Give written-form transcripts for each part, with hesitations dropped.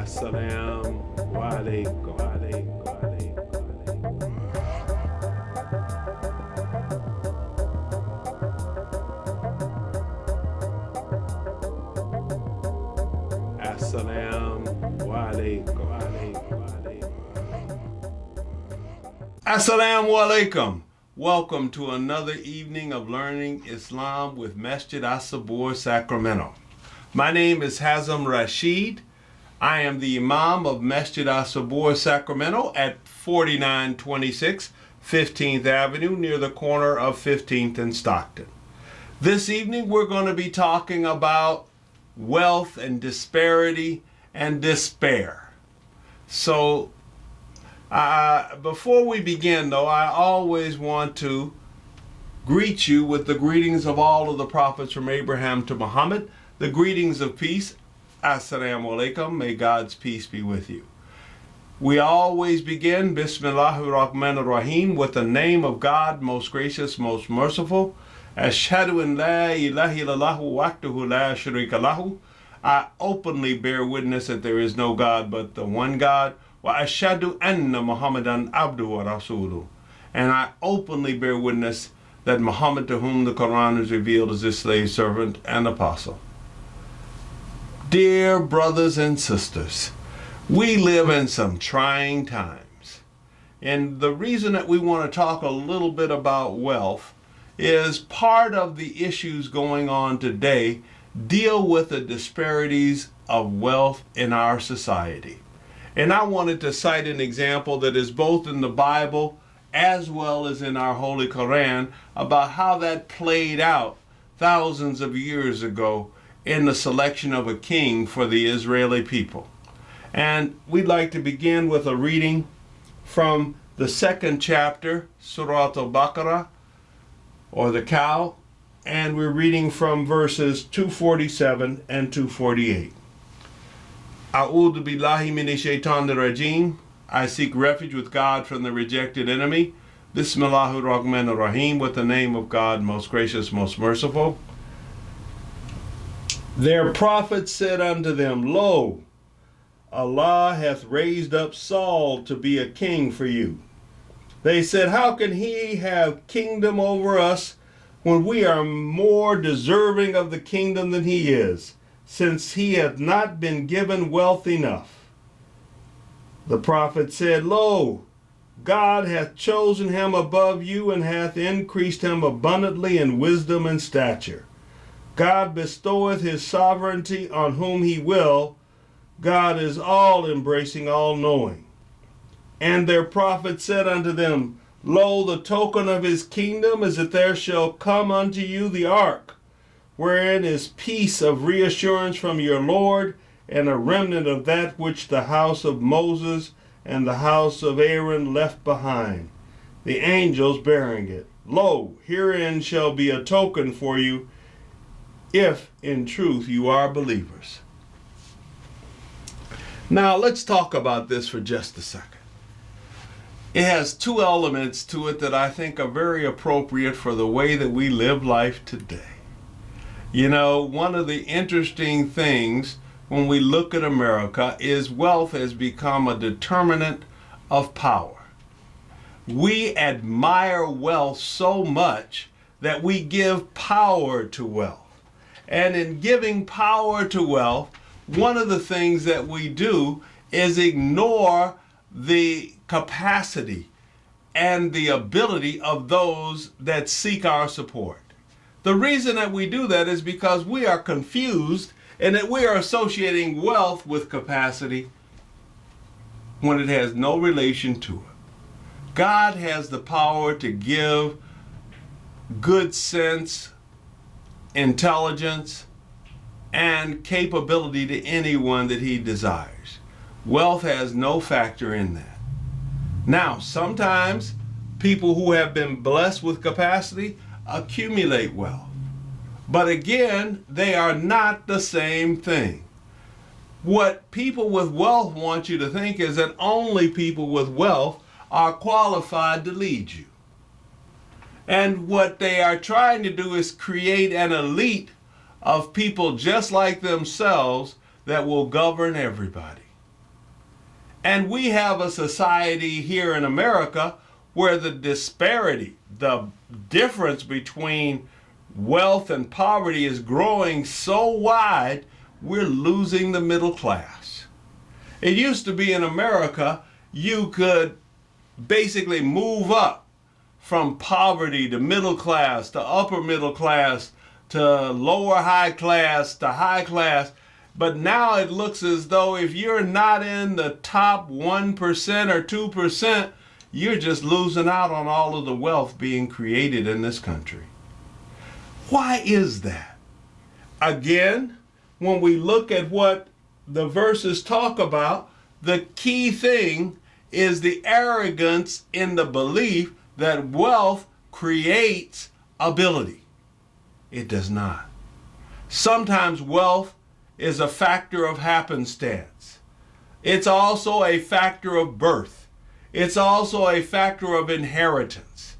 As-Salamu Alaikum. As-Salamu Alaikum. As-Salamu Alaikum. Welcome to another evening of learning Islam with Masjid As-Sabur, Sacramento. My name is Haazim Rashed. I am the Imam of Masjid As-Sabur, Sacramento at 4926 15th Avenue near the corner of 15th and Stockton. This evening we're going to be talking about wealth and disparity and despair. So before we begin though, I always want to greet you with the greetings of all of the prophets from Abraham to Muhammad, the greetings of peace. As-Salamu Alaikum, may God's peace be with you. We always begin Bismillahir-Rahmanir-Rahim with the name of God, most gracious, most merciful. Ashhadu an la ilaha illallah wahdahu la sharika lahu. I openly bear witness that there is no God but the one God. Wa ashhadu anna Muhammadan abduhu wa rasuluhu. And I openly bear witness that Muhammad, to whom the Quran is revealed, is his slave servant and apostle. Dear brothers and sisters, we live in some trying times. And the reason that we want to talk a little bit about wealth is part of the issues going on today deal with the disparities of wealth in our society. And I wanted to cite an example that is both in the Bible as well as in our Holy Quran about how that played out thousands of years ago in the selection of a king for the Israeli people. And we'd like to begin with a reading from the second chapter, Surah Al-Baqarah, or the cow, and we're reading from verses 247 and 248. A'udhu billahi minash shaitanir rajim. I seek refuge with God from the rejected enemy. Bismillahir-Rahmanir-Rahim, with the name of God, most gracious, most merciful. Their prophet said unto them, Lo, Allah hath raised up Saul to be a king for you. They said, How can he have kingdom over us when we are more deserving of the kingdom than he is, since he hath not been given wealth enough? The prophet said, Lo, God hath chosen him above you and hath increased him abundantly in wisdom and stature. God bestoweth his sovereignty on whom he will. God is all-embracing, all-knowing. And their prophet said unto them, Lo, the token of his kingdom is that there shall come unto you the ark, wherein is peace of reassurance from your Lord, and a remnant of that which the house of Moses and the house of Aaron left behind, the angels bearing it. Lo, herein shall be a token for you, if in truth you are believers. Now let's talk about this for just a second. It has two elements to it that I think are very appropriate for the way that we live life today. You know, one of the interesting things when we look at America is wealth has become a determinant of power. We admire wealth so much that we give power to wealth. And in giving power to wealth, one of the things that we do is ignore the capacity and the ability of those that seek our support. The reason that we do that is because we are confused and that we are associating wealth with capacity when it has no relation to it. God has the power to give good sense, intelligence, and capability to anyone that he desires. Wealth has no factor in that. Now, sometimes people who have been blessed with capacity accumulate wealth. But again, they are not the same thing. What people with wealth want you to think is that only people with wealth are qualified to lead you. And what they are trying to do is create an elite of people just like themselves that will govern everybody. And we have a society here in America where the disparity, the difference between wealth and poverty is growing so wide, we're losing the middle class. It used to be in America, you could basically move up from poverty to middle class to upper middle class to lower high class to high class. But now it looks as though if you're not in the top 1% or 2%, you're just losing out on all of the wealth being created in this country. Why is that? Again, when we look at what the verses talk about, the key thing is the arrogance in the belief that wealth creates ability. It does not. Sometimes wealth is a factor of happenstance. It's also a factor of birth. It's also a factor of inheritance.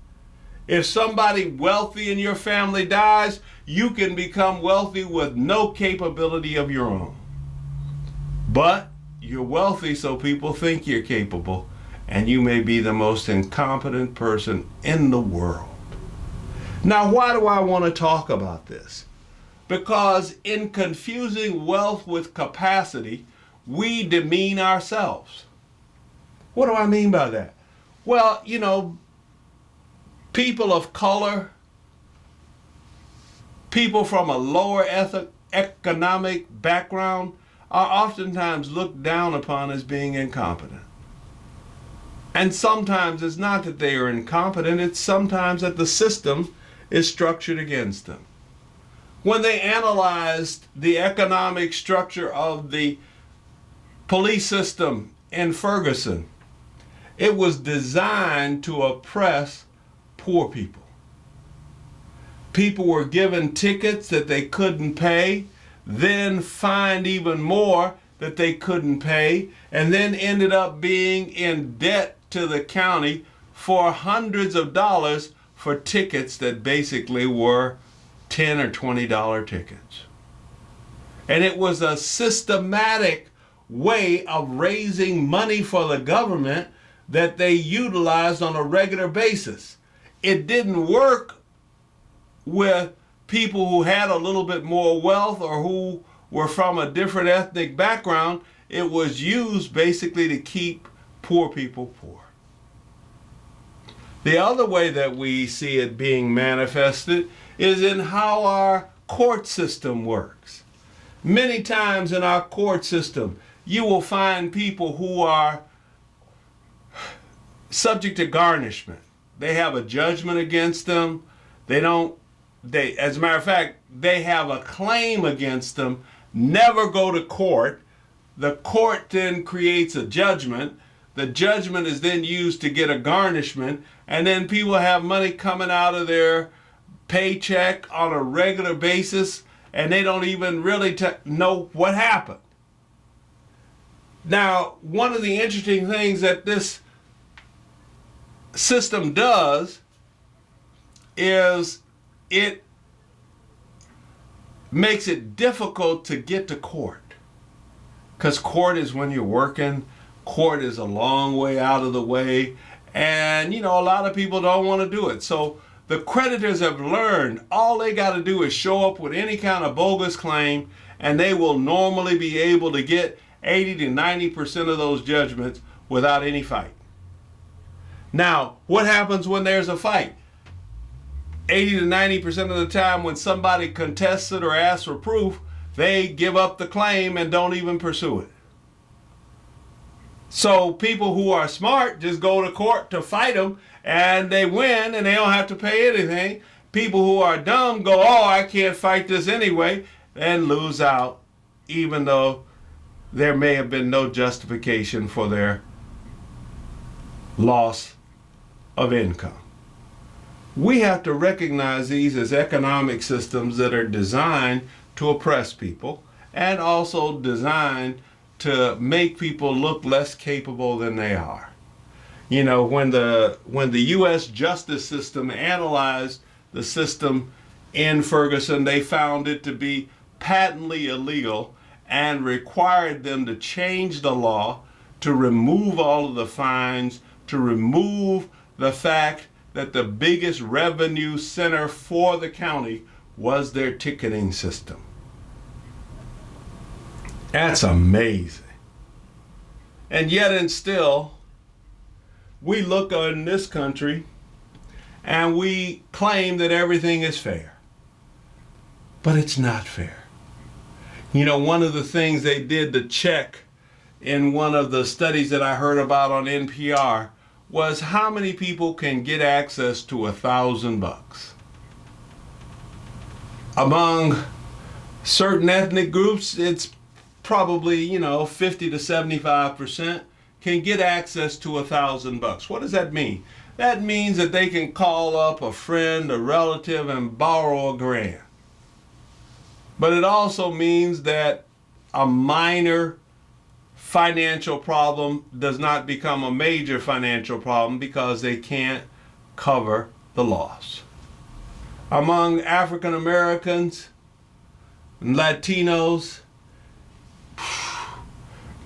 If somebody wealthy in your family dies, you can become wealthy with no capability of your own. But you're wealthy so people think you're capable, and you may be the most incompetent person in the world. Now, why do I want to talk about this? Because in confusing wealth with capacity, we demean ourselves. What do I mean by that? Well, people of color, people from a lower economic background are oftentimes looked down upon as being incompetent. And sometimes it's not that they are incompetent, it's sometimes that the system is structured against them. When they analyzed the economic structure of the police system in Ferguson, it was designed to oppress poor people. People were given tickets that they couldn't pay, then fined even more that they couldn't pay, and then ended up being in debt to the county for hundreds of dollars for tickets that basically were $10 or $20 tickets. And it was a systematic way of raising money for the government that they utilized on a regular basis. It didn't work with people who had a little bit more wealth or who were from a different ethnic background. It was used basically to keep poor people poor. The other way that we see it being manifested is in how our court system works. Many times in our court system, you will find people who are subject to garnishment. They have a judgment against them. As a matter of fact, they have a claim against them, never go to court. The court then creates a judgment. The judgment is then used to get a garnishment, and then people have money coming out of their paycheck on a regular basis, and they don't even really know what happened. Now, one of the interesting things that this system does is it makes it difficult to get to court. Because court is when you're working, court is a long way out of the way, and a lot of people don't want to do it. So the creditors have learned all they got to do is show up with any kind of bogus claim, and they will normally be able to get 80 to 90% of those judgments without any fight. Now, what happens when there's a fight? 80 to 90% of the time when somebody contests it or asks for proof, they give up the claim and don't even pursue it. So people who are smart just go to court to fight them, and they win and they don't have to pay anything. People who are dumb go, I can't fight this anyway, and lose out, even though there may have been no justification for their loss of income. We have to recognize these as economic systems that are designed to oppress people and also designed to make people look less capable than they are. When the U.S. justice system analyzed the system in Ferguson, they found it to be patently illegal and required them to change the law to remove all of the fines, to remove the fact that the biggest revenue center for the county was their ticketing system. That's amazing. And yet and still, we look in this country and we claim that everything is fair. But it's not fair. You know, one of the things they did to check in one of the studies that I heard about on NPR was how many people can get access to $1,000. Among certain ethnic groups, it's probably, 50 to 75% can get access to $1,000. What does that mean? That means that they can call up a friend, a relative, and borrow $1,000. But it also means that a minor financial problem does not become a major financial problem because they can't cover the loss. Among African Americans and Latinos,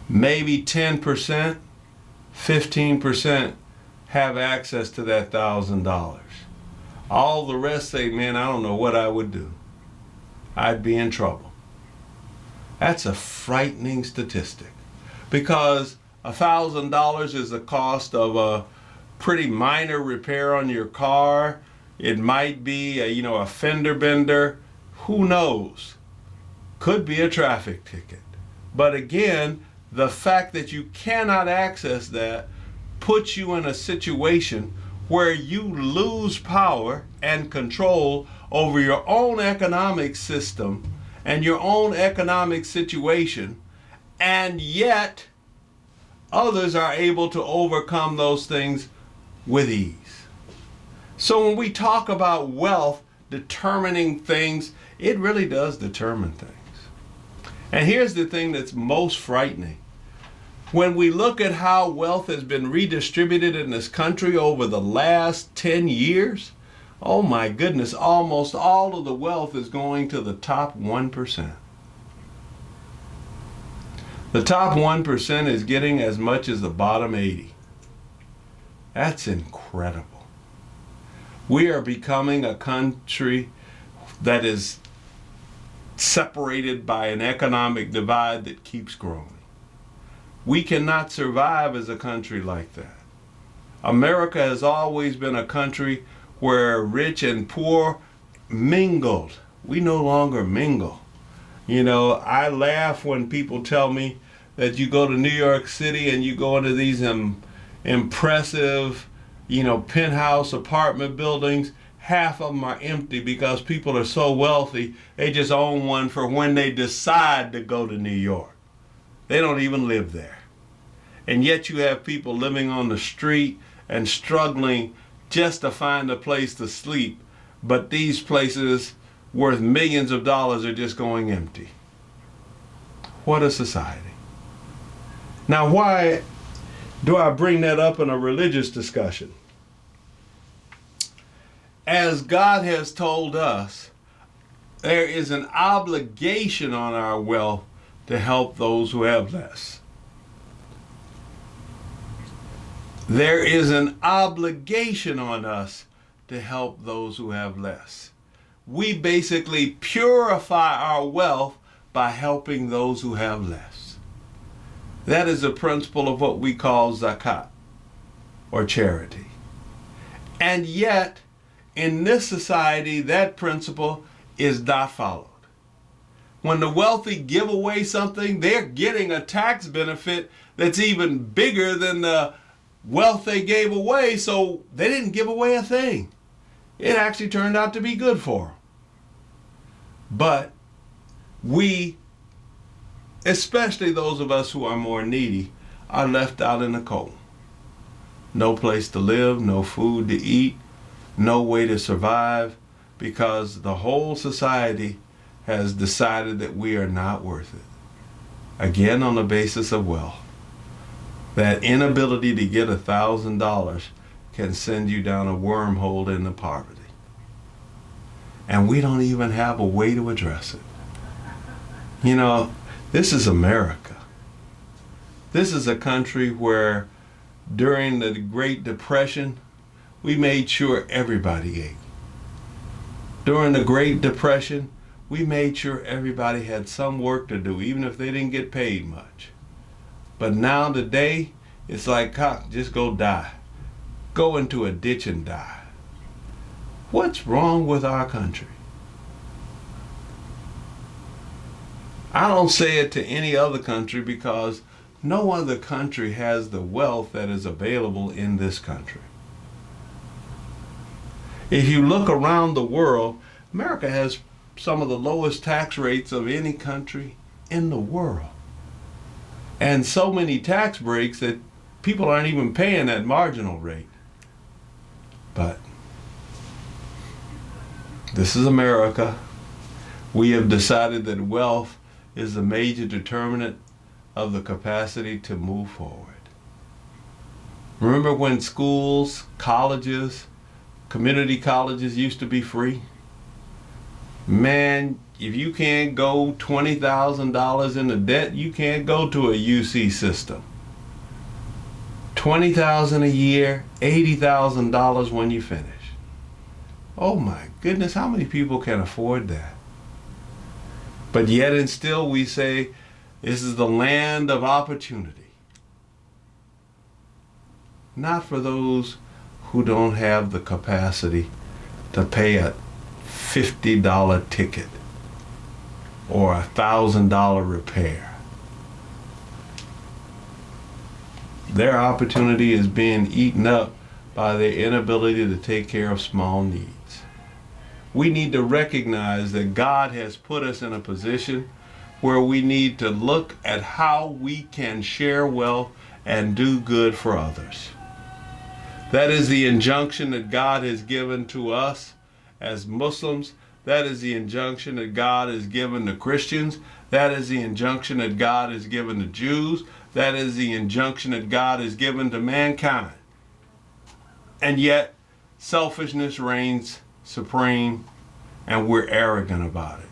maybe 10%, 15% have access to that $1,000. All the rest say, man, I don't know what I would do. I'd be in trouble. That's a frightening statistic because $1,000 is the cost of a pretty minor repair on your car. It might be a fender bender. Who knows? Could be a traffic ticket. But again, the fact that you cannot access that puts you in a situation where you lose power and control over your own economic system and your own economic situation, and yet others are able to overcome those things with ease. So when we talk about wealth determining things, it really does determine things. And here's the thing that's most frightening. When we look at how wealth has been redistributed in this country over the last 10 years, oh my goodness, almost all of the wealth is going to the top 1%. The top 1% is getting as much as the bottom 80. That's incredible. We are becoming a country that is separated by an economic divide that keeps growing. We cannot survive as a country like that. America has always been a country where rich and poor mingled. We no longer mingle. I laugh when people tell me that you go to New York City and you go into these impressive, penthouse apartment buildings. Half of them are empty because people are so wealthy, they just own one for when they decide to go to New York. They don't even live there. And yet you have people living on the street and struggling just to find a place to sleep. But these places worth millions of dollars are just going empty. What a society. Now, why do I bring that up in a religious discussion? As God has told us, there is an obligation on our wealth to help those who have less. There is an obligation on us to help those who have less. We basically purify our wealth by helping those who have less. That is the principle of what we call zakat, or charity. And yet, in this society, that principle is not followed. When the wealthy give away something, they're getting a tax benefit that's even bigger than the wealth they gave away, so they didn't give away a thing. It actually turned out to be good for them. But we, especially those of us who are more needy, are left out in the cold. No place to live, no food to eat, no way to survive, because the whole society has decided that we are not worth it. Again, on the basis of wealth. That inability to get $1,000 can send you down a wormhole into poverty. And we don't even have a way to address it. This is America. This is a country where during the Great Depression, we made sure everybody ate. During the Great Depression, we made sure everybody had some work to do, even if they didn't get paid much. But now today, it's like, just go die. Go into a ditch and die. What's wrong with our country? I don't say it to any other country because no other country has the wealth that is available in this country. If you look around the world, America has some of the lowest tax rates of any country in the world. And so many tax breaks that people aren't even paying that marginal rate. But this is America. We have decided that wealth is the major determinant of the capacity to move forward. Remember when schools, colleges, community colleges used to be free? Man, if you can't go $20,000 into debt, you can't go to a UC system. $20,000 a year, $80,000 when you finish. Oh my goodness, how many people can afford that? But yet and still we say this is the land of opportunity. Not for those who don't have the capacity to pay a $50 ticket or a $1,000 repair. Their opportunity is being eaten up by their inability to take care of small needs. We need to recognize that God has put us in a position where we need to look at how we can share wealth and do good for others. That is the injunction that God has given to us as Muslims. That is the injunction that God has given to Christians. That is the injunction that God has given to Jews. That is the injunction that God has given to mankind. And yet, selfishness reigns supreme, and we're arrogant about it.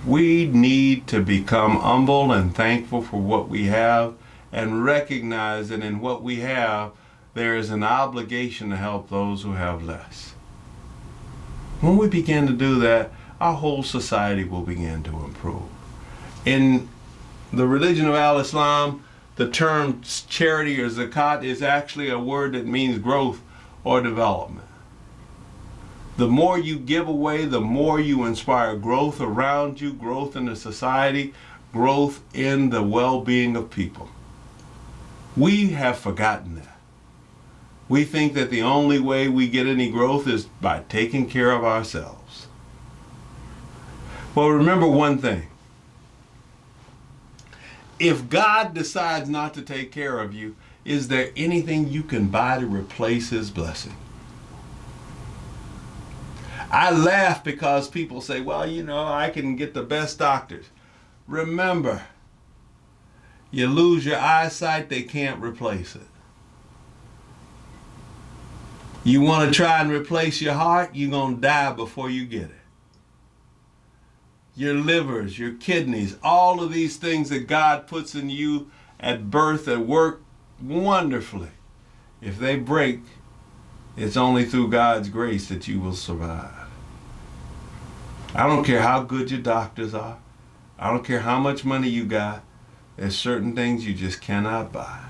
We need to become humble and thankful for what we have and recognize that in what we have, there is an obligation to help those who have less. When we begin to do that, our whole society will begin to improve. In the religion of Al-Islam, the term charity or zakat is actually a word that means growth or development. The more you give away, the more you inspire growth around you, growth in the society, growth in the well-being of people. We have forgotten that. We think that the only way we get any growth is by taking care of ourselves. Well, remember one thing. If God decides not to take care of you, is there anything you can buy to replace His blessing? I laugh because people say, well, you know, I can get the best doctors. Remember, you lose your eyesight, they can't replace it. You want to try and replace your heart, you're going to die before you get it. Your livers, your kidneys, all of these things that God puts in you at birth that work wonderfully. If they break, it's only through God's grace that you will survive. I don't care how good your doctors are. I don't care how much money you got. There's certain things you just cannot buy.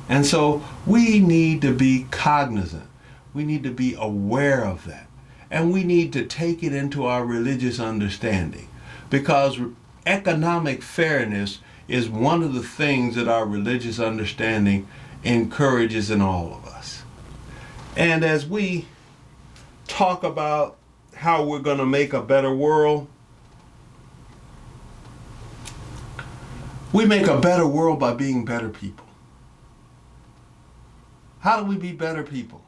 And so we need to be cognizant. We need to be aware of that. And we need to take it into our religious understanding. Because economic fairness is one of the things that our religious understanding encourages in all of us. And as we talk about how we're going to make a better world, we make a better world by being better people. How do we be better people?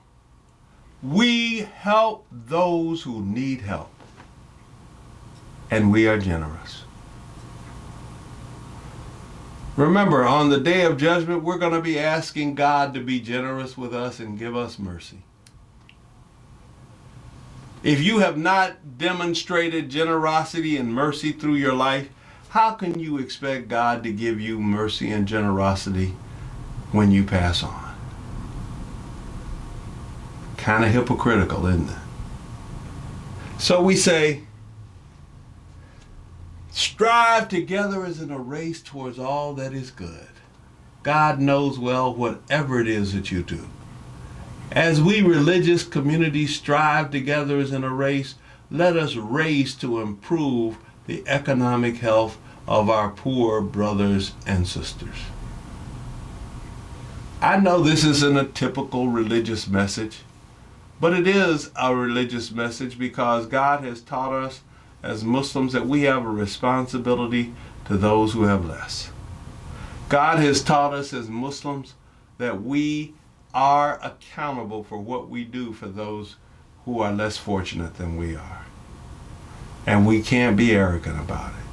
We help those who need help. And we are generous. Remember, on the day of judgment, we're going to be asking God to be generous with us and give us mercy. If you have not demonstrated generosity and mercy through your life, how can you expect God to give you mercy and generosity when you pass on? Kind of hypocritical, isn't it? So we say, strive together as in a race towards all that is good. God knows well whatever it is that you do. As we religious communities strive together as in a race, let us race to improve the economic health of our poor brothers and sisters. I know this isn't a typical religious message, but it is a religious message because God has taught us as Muslims that we have a responsibility to those who have less. God has taught us as Muslims that we are accountable for what we do for those who are less fortunate than we are. And we can't be arrogant about it.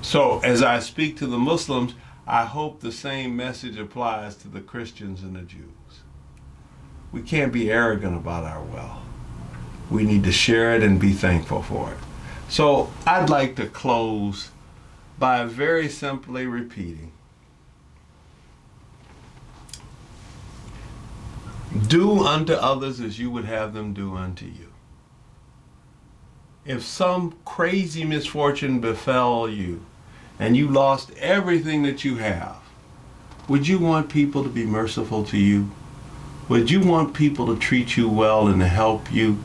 So as I speak to the Muslims, I hope the same message applies to the Christians and the Jews. We can't be arrogant about our wealth. We need to share it and be thankful for it. So I'd like to close by very simply repeating, do unto others as you would have them do unto you. If some crazy misfortune befell you and you lost everything that you have, would you want people to be merciful to you? Would you want people to treat you well and to help you?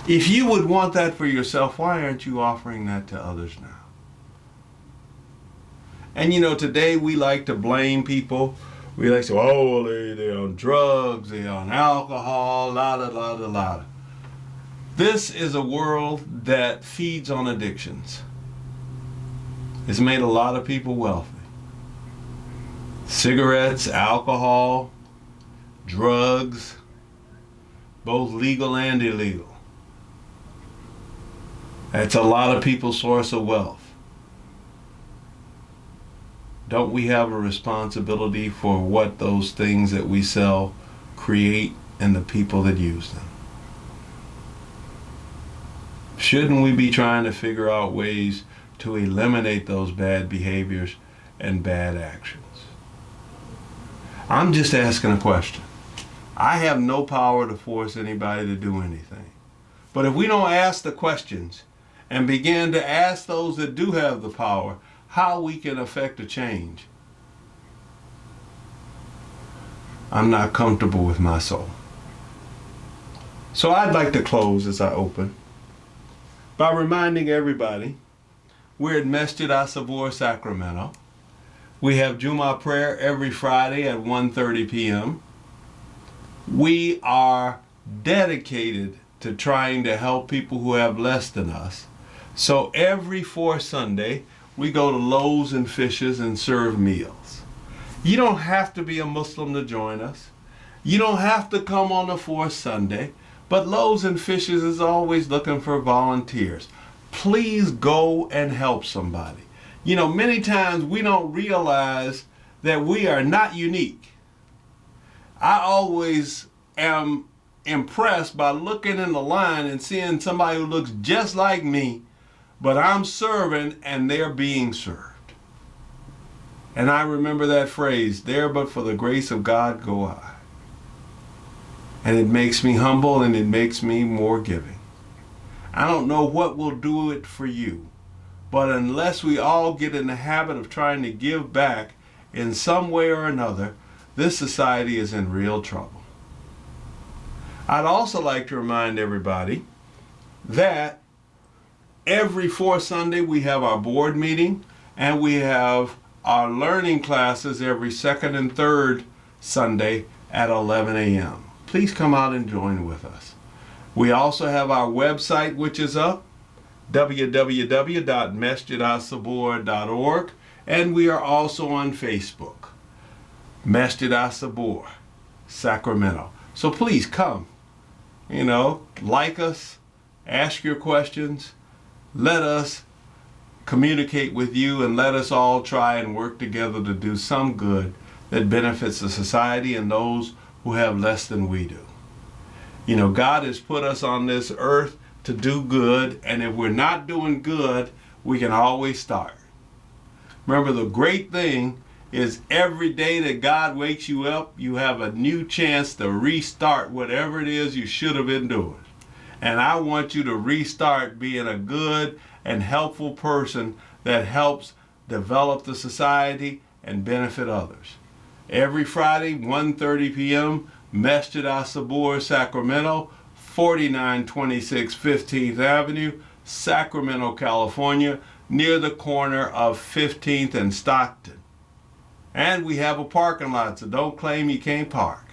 If you would want that for yourself, why aren't you offering that to others now? And you know, today we like to blame people. We like to say, oh, they're on drugs, they're on alcohol, la la la la la. This is a world that feeds on addictions. It's made a lot of people wealthy. Cigarettes, alcohol, drugs, both legal and illegal. That's a lot of people's source of wealth. Don't we have a responsibility for what those things that we sell create and the people that use them? Shouldn't we be trying to figure out ways to eliminate those bad behaviors and bad actions? I'm just asking a question. I have no power to force anybody to do anything. But if we don't ask the questions and begin to ask those that do have the power how we can affect a change, I'm not comfortable with my soul. So I'd like to close as I open by reminding everybody we're at Masjid As-Sabur, Sacramento. We have Jummah prayer every Friday at 1:30 p.m. We are dedicated to trying to help people who have less than us. So every fourth Sunday, we go to Loaves and Fishes and serve meals. You don't have to be a Muslim to join us. You don't have to come on the fourth Sunday, but Loaves and Fishes is always looking for volunteers. Please go and help somebody. You know, many times we don't realize that we are not unique. I always am impressed by looking in the line and seeing somebody who looks just like me, but I'm serving and they're being served. And I remember that phrase, there but for the grace of God go I. And it makes me humble and it makes me more giving. I don't know what will do it for you, but unless we all get in the habit of trying to give back in some way or another, this society is in real trouble. I'd also like to remind everybody that every fourth Sunday we have our board meeting and we have our learning classes every second and third Sunday at 11 a.m. Please come out and join with us. We also have our website, which is up, www.masjidassabur.org, and we are also on Facebook, Masjid As-Sabur, Sacramento. So please come, like us, ask your questions, let us communicate with you, and let us all try and work together to do some good that benefits the society and those who have less than we do. God has put us on this earth to do good, and if we're not doing good, we can always start. Remember, the great thing is every day that God wakes you up, you have a new chance to restart whatever it is you should have been doing. And I want you to restart being a good and helpful person that helps develop the society and benefit others. Every Friday, 1:30 p.m., Masjid As-Sabur, Sacramento, 4926 15th Avenue, Sacramento, California, near the corner of 15th and Stockton. And we have a parking lot, so don't claim you can't park.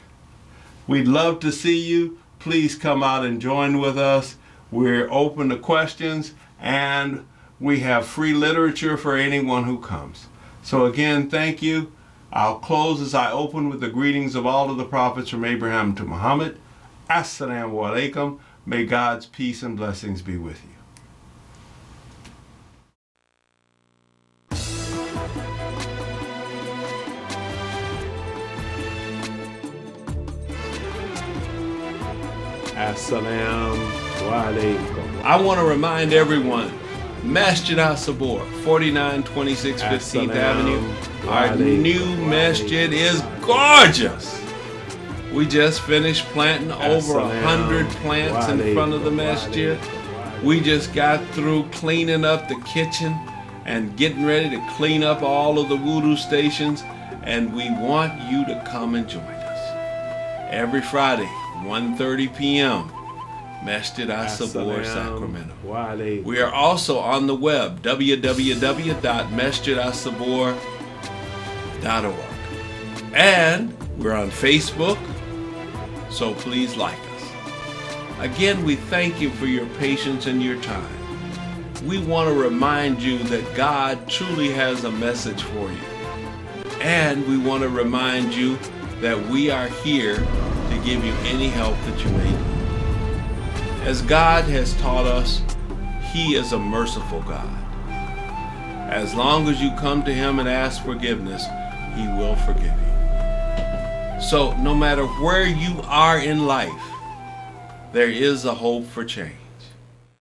We'd love to see you. Please come out and join with us. We're open to questions, and we have free literature for anyone who comes. So again, thank you. I'll close as I open with the greetings of all of the prophets from Abraham to Muhammad. Assalamu alaikum. May God's peace and blessings be with you. Assalamu alaikum. I want to remind everyone, Masjid As-Sabur, 4926 15th Avenue. Our new masjid is gorgeous. We just finished planting over 100 plants in front of the masjid. We just got through cleaning up the kitchen and getting ready to clean up all of the wudu stations, and we want you to come and join us. Every Friday, 1:30 p.m., Masjid As-Sabur, Sacramento. We are also on the web, www.masjidassabur.org. And we're on Facebook, so please like us. Again, we thank you for your patience and your time. We want to remind you that God truly has a message for you. And we want to remind you that we are here to give you any help that you may need. As God has taught us, He is a merciful God. As long as you come to Him and ask forgiveness, He will forgive you. So no matter where you are in life, there is a hope for change.